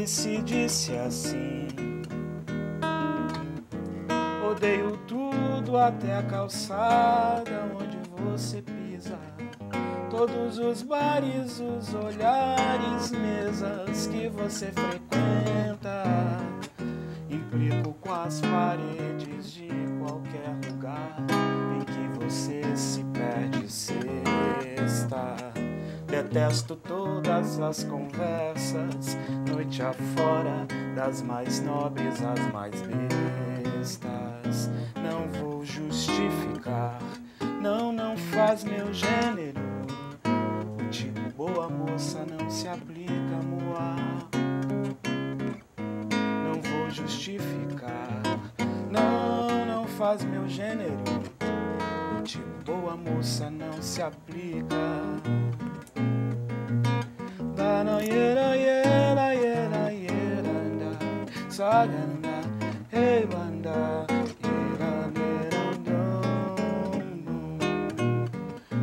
disse assim: odeio tudo até a calçada onde você pisa, todos os bares, os olhares, mesas que você frequenta. Implico com as paredes de qualquer lugar em que você se perde sexta. Detesto todas as conversas, noite afora, das mais nobres às mais bestas. Não vou justificar, não faz meu gênero. O tipo boa moça não se aplica, moa. Não vou justificar, não faz meu gênero. O tipo boa moça não se aplica. Hey banda,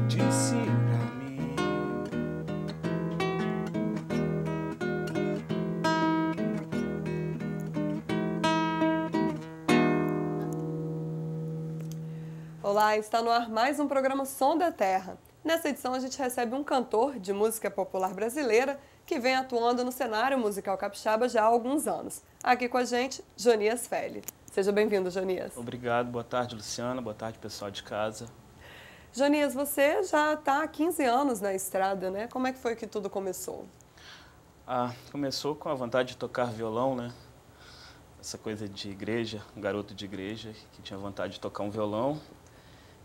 disse pra mim. Olá, está no ar mais um programa Som da Terra. Nessa edição a gente recebe um cantor de música popular brasileira que vem atuando no cenário musical capixaba já há alguns anos. Aqui com a gente, Jonias Feli. Seja bem-vindo, Jonias. Obrigado, boa tarde, Luciana, boa tarde, pessoal de casa. Jonias, você já está há 15 anos na estrada, né? Como é que foi que tudo começou? Começou com a vontade de tocar violão, né? Essa coisa de igreja, um garoto de igreja que tinha vontade de tocar um violão.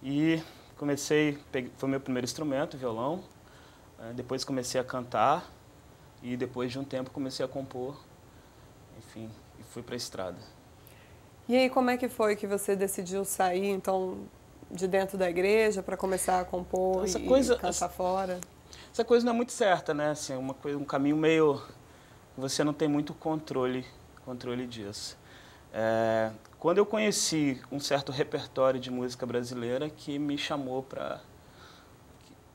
E foi meu primeiro instrumento, violão. Depois comecei a cantar e depois de um tempo comecei a compor, enfim, e fui para a estrada. E aí, como é que foi que você decidiu sair, então, de dentro da igreja para começar a compor e cantar fora? Essa coisa não é muito certa, né? Assim, um caminho meio... Você não tem muito controle disso. Quando eu conheci um certo repertório de música brasileira que me chamou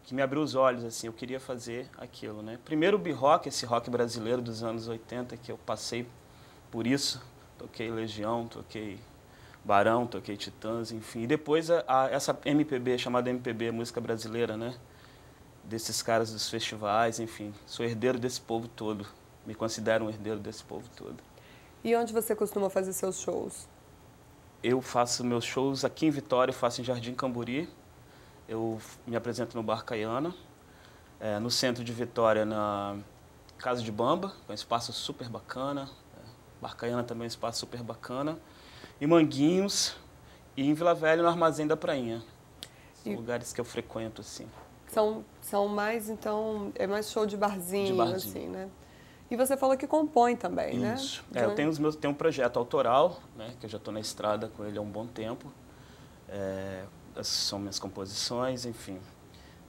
que me abriu os olhos, assim, eu queria fazer aquilo, né? Primeiro o B-Rock, esse rock brasileiro dos anos 80, que eu passei por isso, toquei Legião, toquei Barão, toquei Titãs, enfim. E depois essa MPB, chamada MPB, música brasileira, né? Desses caras dos festivais, enfim. Sou herdeiro desse povo todo, me considero um herdeiro desse povo todo. E onde você costuma fazer seus shows? Eu faço meus shows aqui em Vitória, eu faço em Jardim Camburi. Eu me apresento no Bar Caiana, no centro de Vitória, na Casa de Bamba, um espaço super bacana. Bar Caiana também é um espaço super bacana. Em Manguinhos e em Vila Velha, no Armazém da Prainha. São lugares que eu frequento, assim. São mais, então, é mais show de barzinho, assim, né? E você falou que compõe também, né? Isso. Eu tenho um projeto autoral, né, que eu já estou na estrada com ele há um bom tempo. Essas são minhas composições, enfim.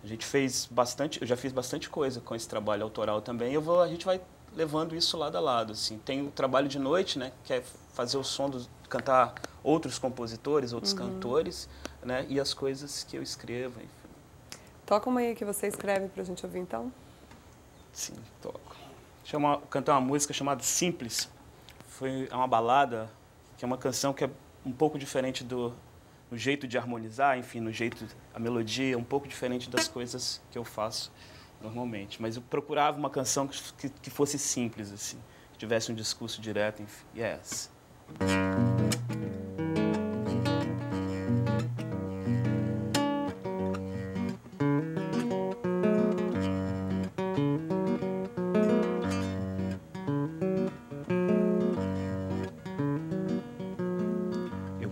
Eu já fiz bastante coisa com esse trabalho autoral também. A gente vai levando isso lado a lado, assim. Tem o trabalho de noite, né, que é fazer o som, cantar outros compositores, outros cantores, né, e as coisas que eu escrevo, enfim. Toca uma aí que você escreve pra gente ouvir, então? Sim, toco. Cantar uma música chamada Simples. É uma balada, que é uma canção que é um pouco diferente no jeito de harmonizar, enfim, a melodia é um pouco diferente das coisas que eu faço normalmente. Mas eu procurava uma canção que fosse simples, assim, que tivesse um discurso direto, enfim. Yes.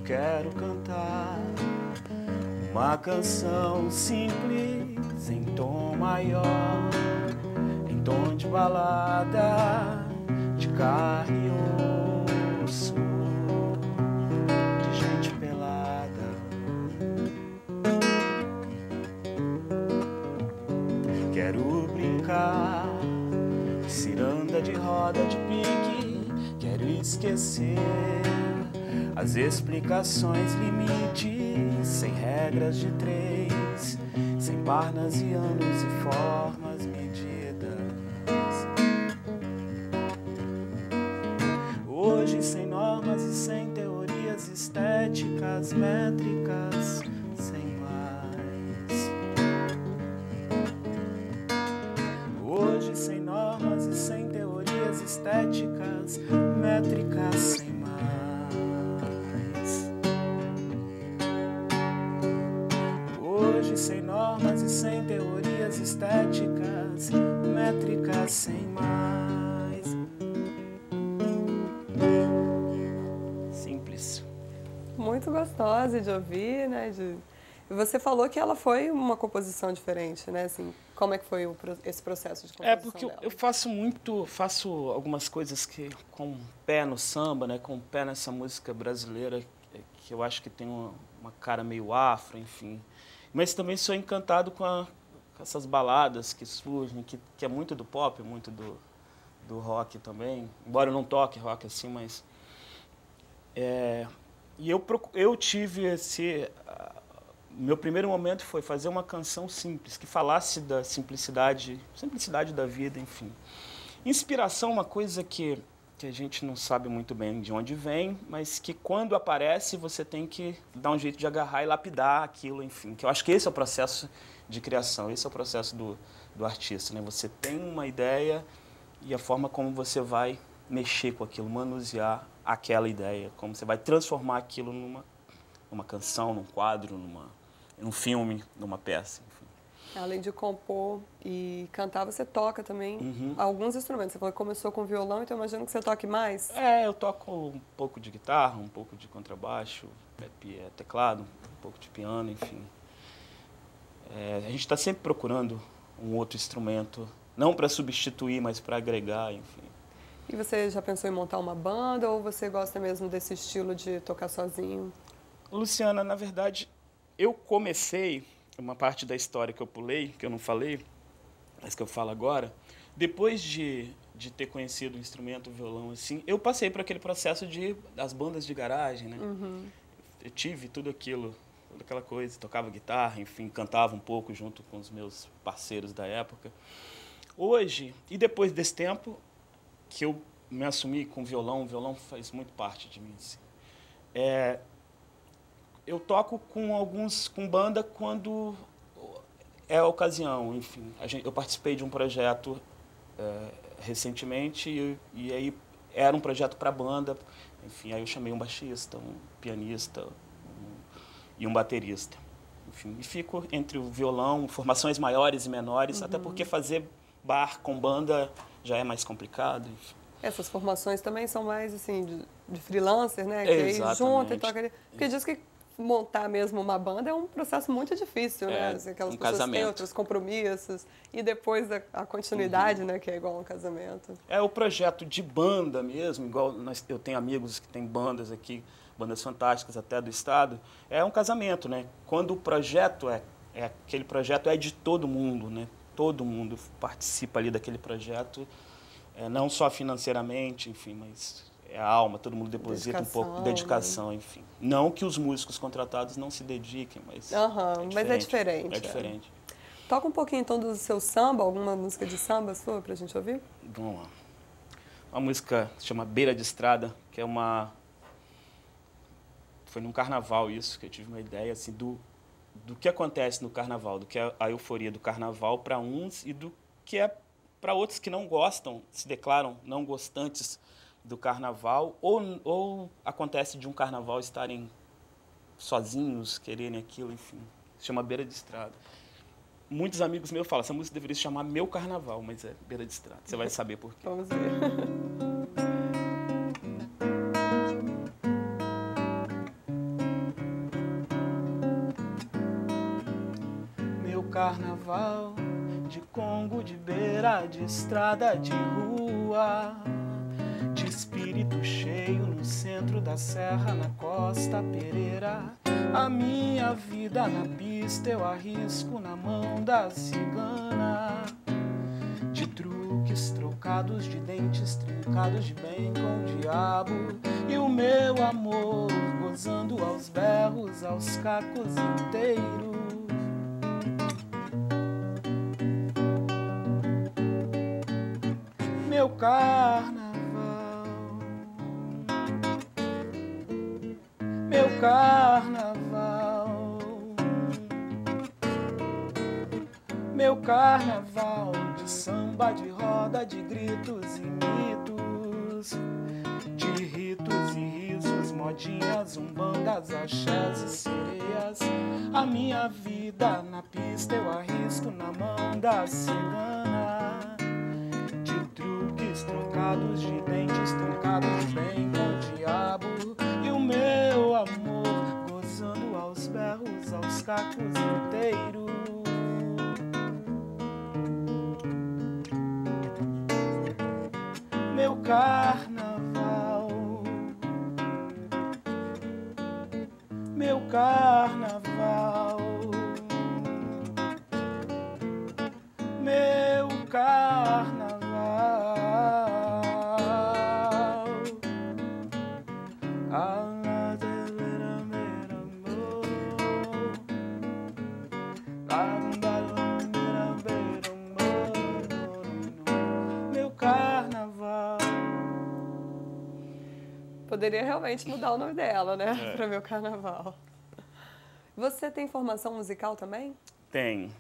Quero cantar uma canção simples em tom maior, em tom de balada, de carne e osso, de gente pelada. Quero brincar, de ciranda, de roda, de pique, quero esquecer as explicações, limites, sem regras de três, sem parnasianos e formas medidas. normas métricas sem mais. Hoje sem normas e sem teorias estéticas, métricas sem mais. Hoje sem normas e sem teorias estéticas, métricas sem mais. Simples. Muito gostosa de ouvir, né? E você falou que ela foi uma composição diferente, né? Assim, como é que foi esse processo de composição porque dela? eu faço algumas coisas que com o pé no samba, né? Com o pé nessa música brasileira, que eu acho que tem uma cara meio afro, enfim. Mas também sou encantado com essas baladas que surgem, que é muito do pop, muito do rock também. Embora eu não toque rock assim, mas... E eu tive meu primeiro momento foi fazer uma canção simples, que falasse da simplicidade da vida, enfim. Inspiração é uma coisa que a gente não sabe muito bem de onde vem, mas que quando aparece você tem que dar um jeito de agarrar e lapidar aquilo, enfim. Que eu acho que esse é o processo de criação, esse é o processo do artista, né? Você tem uma ideia e a forma como você vai mexer com aquilo, manusear aquela ideia, como você vai transformar aquilo numa canção, num quadro, num filme, numa peça, enfim. Além de compor e cantar, você toca também alguns instrumentos. Você falou que começou com violão, então eu imagino que você toque mais. Eu toco um pouco de guitarra, um pouco de contrabaixo, teclado, um pouco de piano, enfim. A gente está sempre procurando um outro instrumento, não para substituir, mas para agregar, enfim. E você já pensou em montar uma banda ou você gosta mesmo desse estilo de tocar sozinho? Luciana, na verdade, eu comecei uma parte da história que eu pulei, que eu não falei, mas que eu falo agora. Depois de ter conhecido o instrumento, o violão, assim, eu passei por aquele processo das bandas de garagem, né? Eu tive tudo aquilo, toda aquela coisa, tocava guitarra, enfim, cantava um pouco junto com os meus parceiros da época. Hoje, e depois desse tempo, que eu me assumi com o violão faz muito parte de mim, assim. Eu toco com banda quando é a ocasião, enfim. Eu participei de um projeto recentemente e aí era um projeto para banda, enfim, aí eu chamei um baixista, um pianista e um baterista. Enfim, e fico entre o violão, formações maiores e menores, até porque fazer bar com banda já é mais complicado, enfim. Essas formações também são mais assim de freelancer, né? Que aí junta e toca ali. Porque diz que montar mesmo uma banda é um processo muito difícil, né? Assim, aquelas pessoas têm outros compromissos e depois a continuidade, né? Que é igual a um casamento. O projeto de banda mesmo, igual eu tenho amigos que têm bandas aqui, bandas fantásticas até do estado, é um casamento, né? Quando o projeto aquele projeto é de todo mundo, né? Todo mundo participa ali daquele projeto, não só financeiramente, enfim, mas a alma, todo mundo deposita um pouco de dedicação, né? Enfim. Não que os músicos contratados não se dediquem, mas mas é diferente. É diferente. Toca um pouquinho então do seu samba, alguma música de samba sua pra gente ouvir? Vamos lá. Uma música que se chama Beira de Estrada, que foi num carnaval isso, que eu tive uma ideia assim do que acontece no carnaval, do que é a euforia do carnaval para uns e do que é para outros que não gostam, se declaram não gostantes do carnaval, ou acontece de um carnaval estarem sozinhos, quererem aquilo, enfim. Se chama Beira de Estrada. Muitos amigos meus falam, essa música deveria se chamar Meu Carnaval, mas é Beira de Estrada. Você vai saber por quê. Vamos ver. Meu carnaval de Congo, de beira de estrada, de rua, de espírito cheio no centro da serra, na Costa Pereira. A minha vida na pista eu arrisco na mão da cigana, de truques trocados, de dentes trincados, de bem com o diabo, e o meu amor gozando aos berros, aos cacos inteiros. Meu carnaval, meu carnaval. Meu carnaval de samba, de roda, de gritos e mitos, de ritos e risos, modinhas, umbandas, axés e sereias. A minha vida na pista eu arrisco na mão da cigana, de truques trocados, de dentes truncados, bem com o diabo. E o meu amor gozando aos berros, aos cacos inteiros. Meu carnaval, meu carnaval, meu carnaval. Meu carnaval. Poderia realmente mudar o nome dela, né? Para Meu Carnaval. Você tem formação musical também? Tem.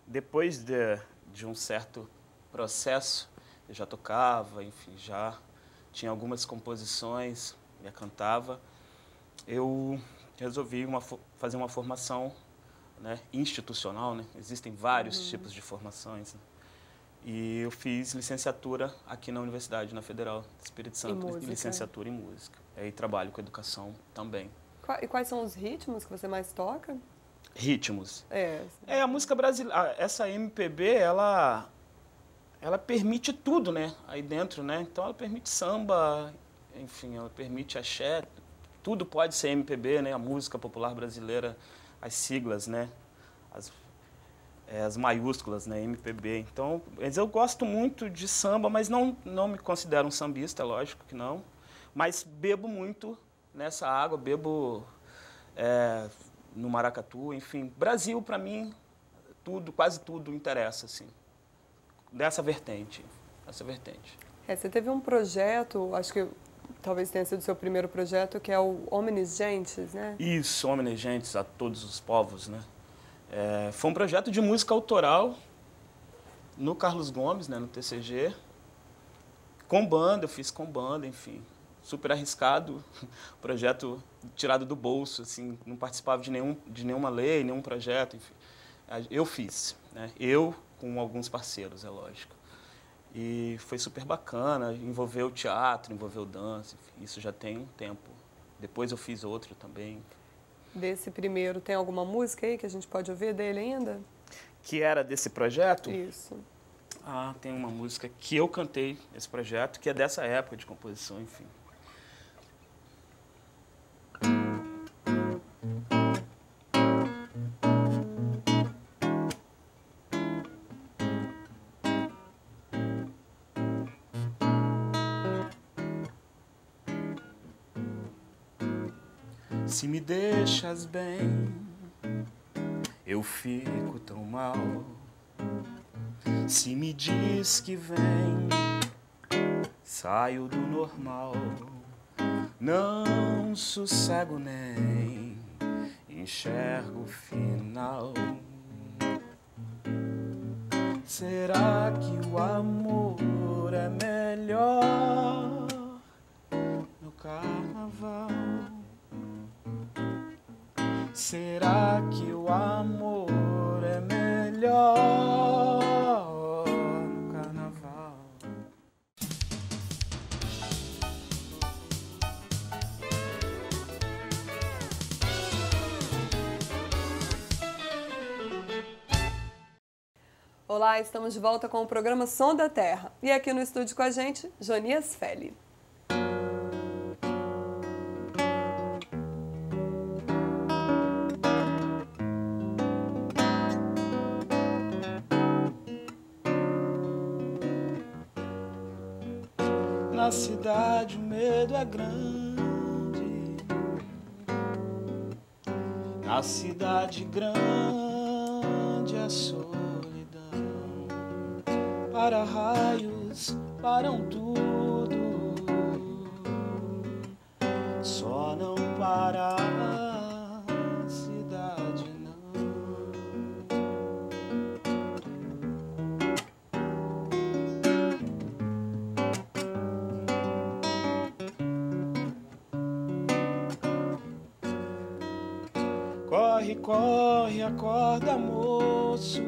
Depois de um certo processo, eu já tocava, enfim, já tinha algumas composições, já cantava. Eu resolvi fazer uma formação, né, institucional, né? Existem vários tipos de formações, né? E eu fiz licenciatura aqui na Universidade, na Federal do Espírito Santo, licenciatura em música. Aí trabalho com educação também. E quais são os ritmos que você mais toca? Ritmos? É a música brasileira, essa MPB, ela permite tudo, né, aí dentro, né? Então ela permite samba, enfim, ela permite axé, tudo pode ser MPB, né? A música popular brasileira, as siglas, né? As maiúsculas, né, MPB. Então, eu gosto muito de samba, mas não me considero um sambista, lógico que não. Mas bebo muito nessa água, bebo no maracatu, enfim. Brasil, para mim, quase tudo interessa, assim, dessa vertente. Você teve um projeto, acho que talvez tenha sido o seu primeiro projeto, que é o Omnes Gentes, né? Isso, Omnes Gentes, a todos os povos, né? Foi um projeto de música autoral no Carlos Gomes, né, no TCG, com banda, eu fiz com banda, enfim, super arriscado, projeto tirado do bolso, assim, não participava de nenhuma lei, nenhum projeto, enfim. Eu fiz, né, eu com alguns parceiros, é lógico. E foi super bacana, envolveu teatro, envolveu dança, enfim, isso já tem um tempo. Depois eu fiz outro também. Desse primeiro, tem alguma música aí que a gente pode ouvir dele ainda? Que era desse projeto? Isso. Tem uma música que eu cantei nesse projeto, que é dessa época de composição, enfim. Se me deixas bem, eu fico tão mal. Se me diz que vem, saio do normal. Não sossego nem enxergo o final. Será que o amor é melhor no carnaval? Será que o amor é melhor no carnaval? Olá, estamos de volta com o programa Som da Terra. E aqui no estúdio com a gente, Jonias Feli. Na cidade o medo é grande, na cidade grande a solidão. Para raios, param tudo, só não para a cidade não. Corre, corre, acorda, moço.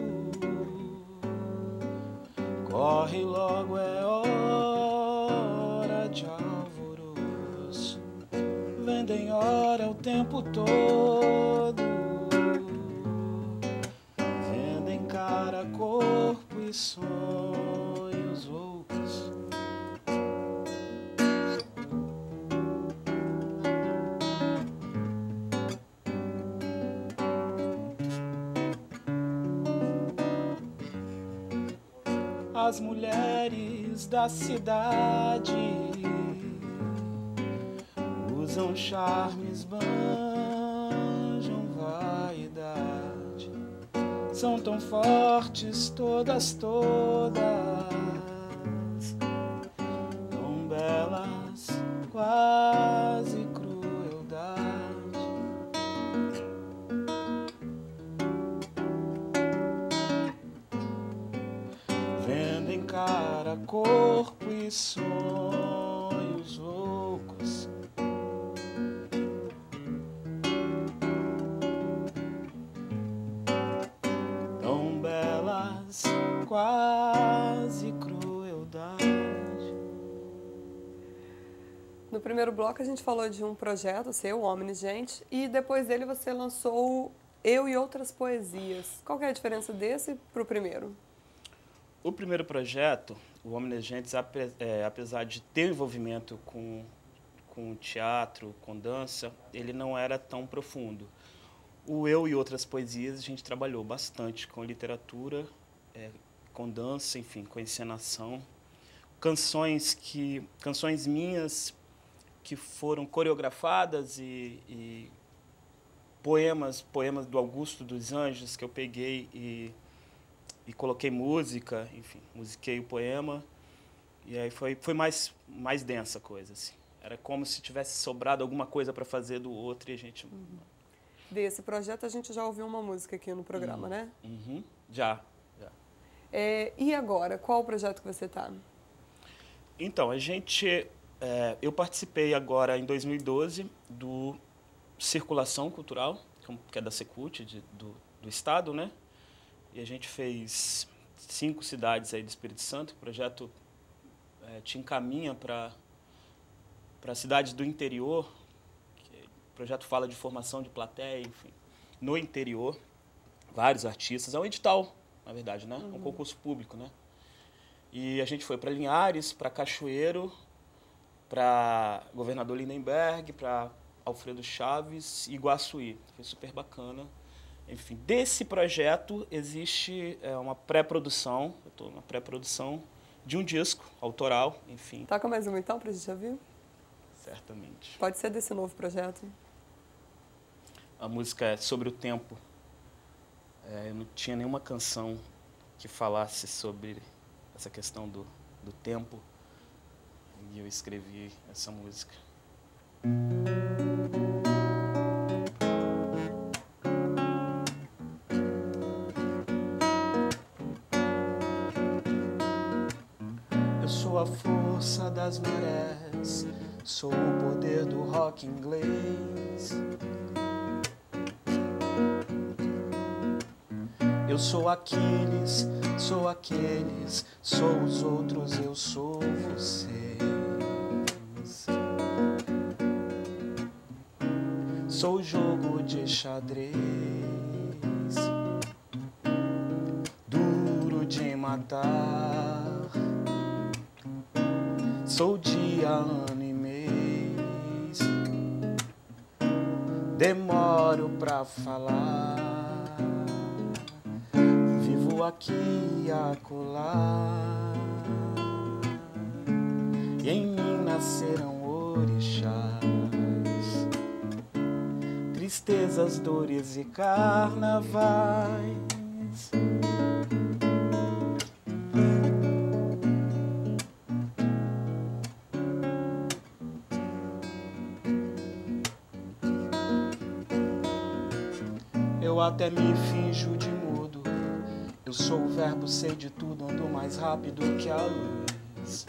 Corre logo, é hora de alvoroço. Vendem hora o tempo todo. Vendem cara, corpo e sonhos loucos. As mulheres da cidade usam charmes, banjam vaidade. São tão fortes todas, todas, tão belas, quase crueldade. Vendem cara, corpo e sonhos loucos. Tão belas, quase crueldade. No primeiro bloco a gente falou de um projeto seu, o Omni Gente, e depois dele você lançou Eu e Outras Poesias. Qual que é a diferença desse para o primeiro? O primeiro projeto, o Omni Gente, apesar de ter envolvimento com teatro, com dança, ele não era tão profundo. O Eu e Outras Poesias, a gente trabalhou bastante com literatura, com dança, enfim, com encenação. Canções minhas que foram coreografadas e poemas do Augusto dos Anjos que eu peguei e coloquei música, enfim, musiquei o poema. E aí foi mais densa a coisa, assim. Era como se tivesse sobrado alguma coisa para fazer do outro e a gente... Desse projeto a gente já ouviu uma música aqui no programa, né? Já. E agora, qual o projeto que você está? Então, eu participei agora, em 2012, do Circulação Cultural, que é da Secult, do Estado, né? E a gente fez 5 cidades aí do Espírito Santo. O projeto te encaminha para cidades do interior. O projeto fala de formação de plateia, enfim, no interior. Vários artistas. É um edital, na verdade, né? É um concurso público, né? E a gente foi para Linhares, para Cachoeiro, para Governador Lindenberg, para Alfredo Chaves e Iguaçuí. Foi super bacana. Enfim, desse projeto existe uma pré-produção, eu estou na pré-produção de um disco autoral, enfim. Toca mais uma então, para a gente ouvir? Certamente. Pode ser desse novo projeto. A música é Sobre o Tempo. Eu não tinha nenhuma canção que falasse sobre essa questão do tempo, e eu escrevi essa música. Eu sou a força das marés, sou o poder do rock inglês. Eu sou Aquiles, sou aqueles, sou os outros, eu sou você. Sou jogo de xadrez, duro de matar. Sou dia, ano e mês, demoro pra falar. Vivo aqui e acolá, e em mim nascerão orixás. Tristezas, dores e carnavais. Eu até me finjo de mudo. Eu sou o verbo, sei de tudo, ando mais rápido que a luz.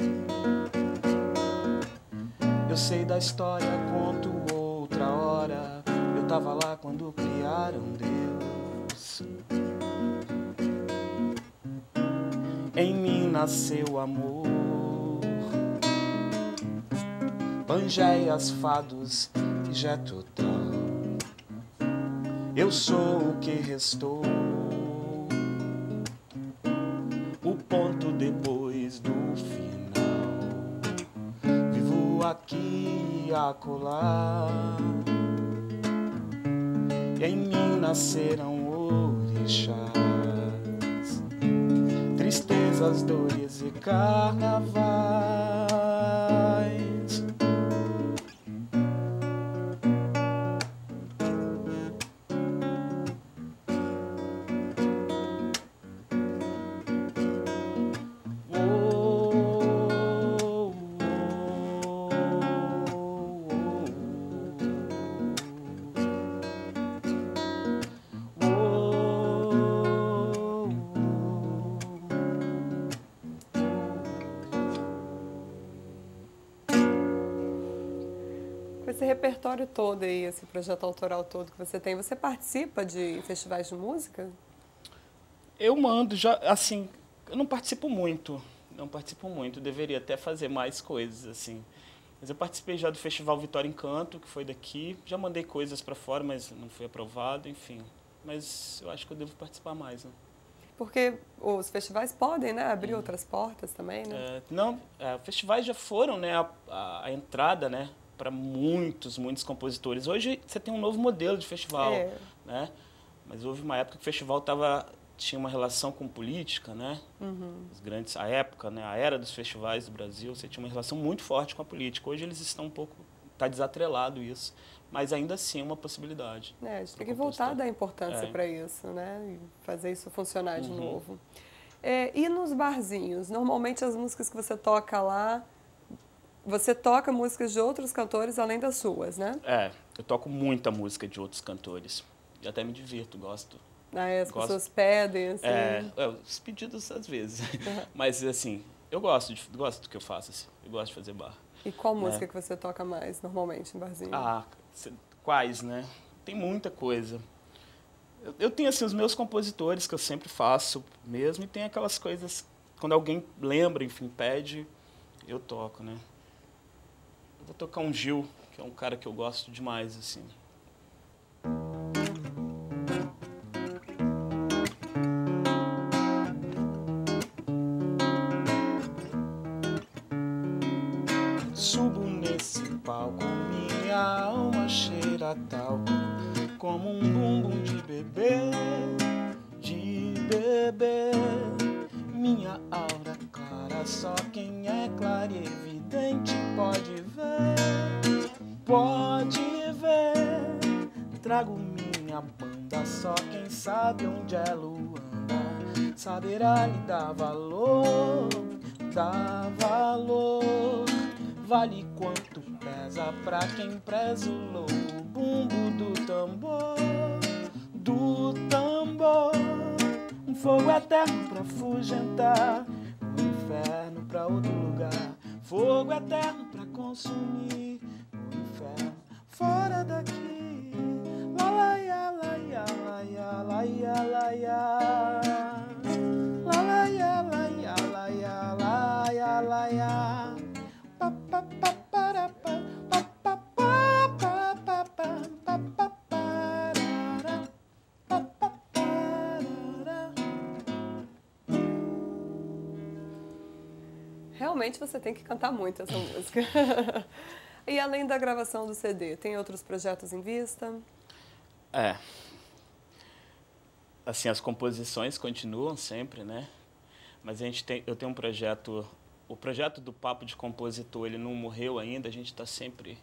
Eu sei da história, conto outra hora. Eu tava lá quando criaram adoraram Deus. Em mim nasceu amor, Pangéias, fados e Jetutal. Eu sou o que restou, o ponto depois do final. Vivo aqui e acolá, e em mim nascerão orixás, tristezas, dores e carnavais. Com esse repertório todo aí, esse projeto autoral todo que você tem, você participa de festivais de música? Eu mando, já, assim, eu não participo muito, deveria até fazer mais coisas, assim. Mas eu participei já do Festival Vitória Encanto, que foi daqui, já mandei coisas para fora, mas não foi aprovado, enfim. Mas eu acho que eu devo participar mais, né? Porque os festivais podem, né, abrir outras portas também, né? Festivais já foram, né, a entrada, né, para muitos compositores. Hoje você tem um novo modelo de festival, né? Mas houve uma época que o festival tinha uma relação com política, né? Os grandes, a época, né, a era dos festivais do Brasil, você tinha uma relação muito forte com a política. Hoje eles estão um pouco, está desatrelado isso, mas ainda assim é uma possibilidade. A gente tem que voltar a dar importância para isso, né? E fazer isso funcionar de novo. E nos barzinhos, normalmente as músicas que você toca lá, você toca músicas de outros cantores além das suas, né? Eu toco muita música de outros cantores. E até me divirto, gosto. As pessoas pedem, assim. Os pedidos às vezes. Mas, assim, eu gosto do que eu faço, assim. Eu gosto de fazer bar. E qual música que você toca mais, normalmente, em barzinho? Quais, né? Tem muita coisa. Eu tenho, assim, os meus compositores que eu sempre faço mesmo. E tem aquelas coisas, quando alguém lembra, enfim, pede, eu toco, né? Eu vou tocar um Gil, que é um cara que eu gosto demais, assim. Subo nesse palco, minha alma cheira talco, como um bumbum de bebê, minha aura clara, só quem é claro e evidente pode ver, trago minha banda, só quem sabe onde ela anda, saberá lhe dar valor, vale quanto pesa pra quem preza o louco bumbo do tambor, um fogo eterno pra afugentar, o inferno pra outro lugar, fogo eterno pra consumir, o inferno fora daqui, la la ya la ya la ya la ya la ya, la la ya la ya la ya la ya la ya. Realmente você tem que cantar muito essa música. E além da gravação do CD, tem outros projetos em vista? Assim, as composições continuam sempre, né? Mas eu tenho um projeto, o projeto do Papo de Compositor, ele não morreu ainda, a gente está sempre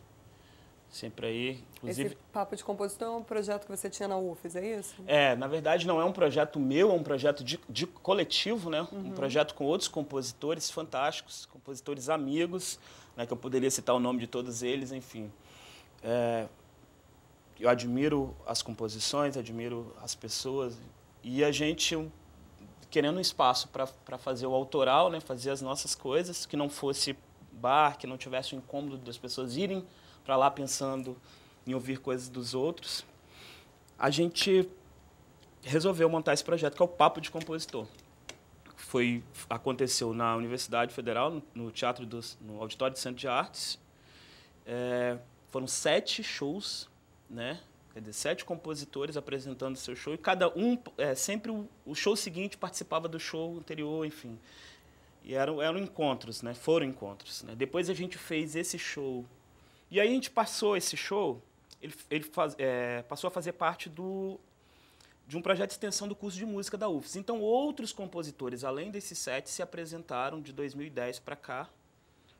aí. Inclusive, esse Papo de Compositor é um projeto que você tinha na UFES, é isso? Na verdade não é um projeto meu, é um projeto de coletivo, né? Um projeto com outros compositores fantásticos, compositores amigos, né? Que eu poderia citar o nome de todos eles, enfim. Eu admiro as composições, admiro as pessoas, e a gente querendo um espaço para fazer o autoral, né? Fazer as nossas coisas, que não fosse bar, que não tivesse o incômodo das pessoas irem para lá pensando em ouvir coisas dos outros. a gente resolveu montar esse projeto, que é o Papo de Compositor. Aconteceu na Universidade Federal, no no Auditório do Centro de Artes. Foram 7 shows, né? Quer dizer, 7 compositores apresentando seu show, e cada um, sempre o show seguinte participava do show anterior, enfim. E eram encontros, né? Foram encontros, né? Depois a gente fez esse show. E aí a gente passou esse show, ele passou a fazer parte de um projeto de extensão do curso de música da UFES. Então, outros compositores, além desses 7, se apresentaram de 2010 para cá,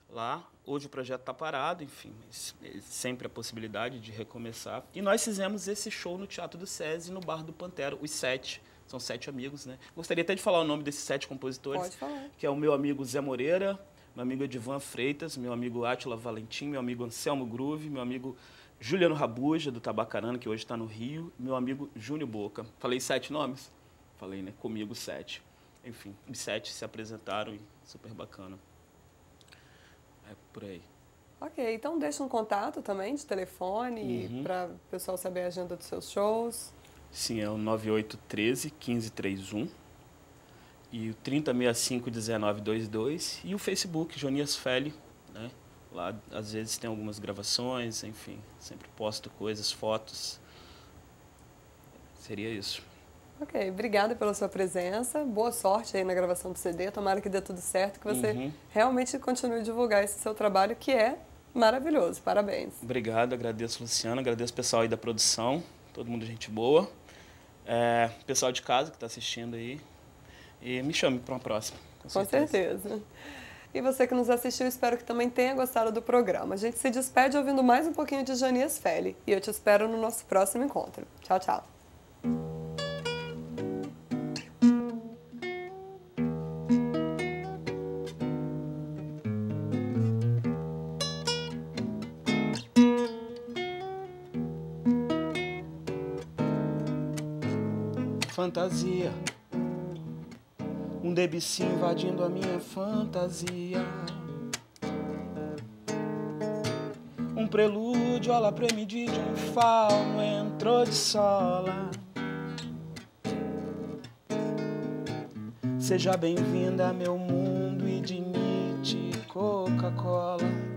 lá. Hoje o projeto está parado, enfim, mas sempre a possibilidade de recomeçar. E nós fizemos esse show no Teatro do SESI, no Bar do Pantera, os 7. São 7 amigos, né? Gostaria até de falar o nome desses 7 compositores. Pode falar. Que é o meu amigo Zé Moreira, meu amigo Edivan Freitas, meu amigo Átila Valentim, meu amigo Anselmo Groove, meu amigo Juliano Rabuja, do Tabacarana, que hoje está no Rio, meu amigo Júnior Boca. Falei 7 nomes? Falei, né? Comigo 7. Enfim, os 7 se apresentaram e super bacana. É por aí. Ok, então deixa um contato também de telefone para o pessoal saber a agenda dos seus shows. Sim, é o 9813-1531 e o 3065-1922 e o Facebook, Jonias Feli, né? Lá, às vezes, tem algumas gravações, enfim, sempre posto coisas, fotos. Seria isso. Ok, obrigada pela sua presença, boa sorte aí na gravação do CD, tomara que dê tudo certo, que você realmente continue a divulgar esse seu trabalho, que é maravilhoso, parabéns. Obrigado, agradeço, Luciano, agradeço o pessoal aí da produção, todo mundo gente boa, pessoal de casa que está assistindo aí, e me chame para uma próxima. Com certeza. E você que nos assistiu, espero que também tenha gostado do programa. A gente se despede ouvindo mais um pouquinho de Jonias Feli, e eu te espero no nosso próximo encontro. Tchau, tchau. Fantasia, um Debussy invadindo a minha fantasia, um prelúdio alla premidi de um fauno entrou de sola. Seja bem-vinda a meu mundo e de Nietzsche Coca-Cola.